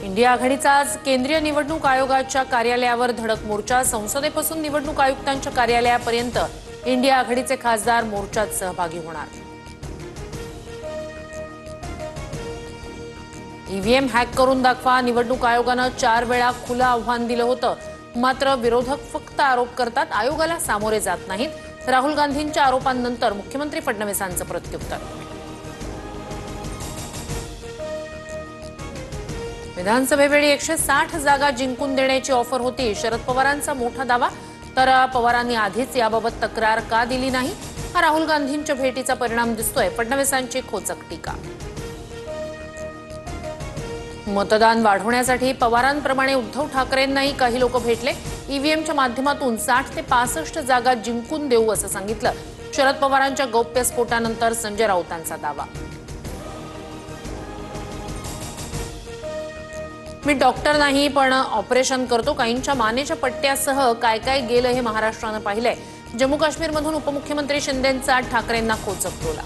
India आघाडीचा आज केंद्रीय निवडणूक आयोगाच्या कार्यालयावर धडक मोर्चा। संसदेपासून निवडणूक आयुक्तांच्या कार्यालयापर्यंत इंडिया आघाडीचे खासदार मोर्चात सहभागी होणार। ईव्हीएम हॅक करून दाखवा। निवडणूक आयोगाने 4 वेळा खुलं आव्हान दिलं होतं, मात्र विरोधक फक्त आरोप करतात, आयोगाला सामोरे जात नाहीत। राहुल गांधींच्या आरोपांनंतर मुख्यमंत्री फडणवीसांचं प्रत्युत्तर। विधानसभेवेळी 160 जागा जिंकून देण्याची ऑफर होती। शरद पवारांचा मोठा दावा, तर पवारांनी आधीच याबाबत तक्रार का दिली नाही, हा राहुल गांधींच्या भेटीचा परिणाम दिसतोय। फडणवीसांची खोचक टीका। मतदान वाढवण्यासाठी पवारांप्रमाणे उद्धव ठाकरेंनाही काही लोक भेटले। ईव्हीएमच्या माध्यमातून 60 ते 65 जागा जिंकून देऊ असं सांगितलं। शरद पवारांच्या गौप्यस्फोटानंतर संजय राऊतांचा दावा। मी डॉक्टर नाही, पण ऑपरेशन करतो। काहींच्या मानेच्या पट्ट्यासह काय काय गेलं हे महाराष्ट्रानं पाहिलंय। जम्मू काश्मीरमधून उपमुख्यमंत्री शिंदेंचा ठाकरेंना खोचक टोला।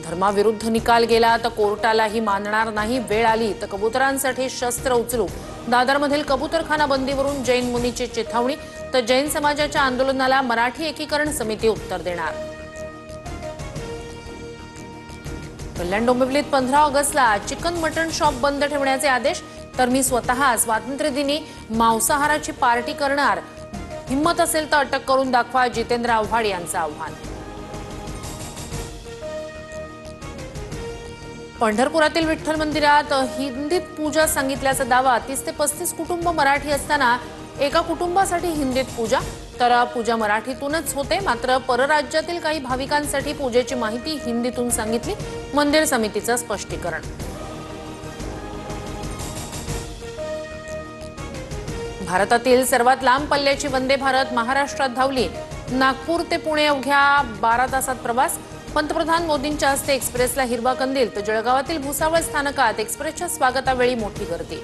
धर्माविरुद्ध निकाल गेला तर कोर्टालाही मानणार नाही। वेळ आली तर कबुतरांसाठी शस्त्र उचलू। दादरमधील कबूतरखाना बंदीवरून जैन मुनीची चिथावणी, तर जैन समाजाच्या आंदोलनाला मराठी एकीकरण समिती उत्तर देणार। कल्याण डोंबिवलीत 15 ऑगस्टला चिकन मटण शॉप बंद ठेवण्याचे आदेश, तर मी स्वतः स्वातंत्र्यदिनी मांसाहाराची पार्टी करणार। हिम्मत असेल तर अटक करून दाखवा, जितेंद्र आव्हाड यांचं आव्हान। पंढरपुरातील विठ्ठल मंदिरात हिंदीत पूजा सांगितल्याचा दावा। 30 ते 35 कुटुंब मराठी असताना एका कुटुंबासाठी हिंदीत पूजा, तर पूजा मराठीतूनच होते, मात्र परराज्यातील काही भाविकांसाठी पूजेची माहिती हिंदीतून सांगितली। मंदिर समितीचं स्पष्टीकरण। भारतातील सर्वात लांब पल्ल्याची वंदे भारत महाराष्ट्रात धावली। नागपूर ते पुणे अवघ्या 12 तासात प्रवास। पंतप्रधान मोदींच्या हस्ते एक्सप्रेसला हिरवा कंदील, तर जळगावातील भुसावळ स्थानकात एक्सप्रेसच्या स्वागतावेळी मोठी गर्दी।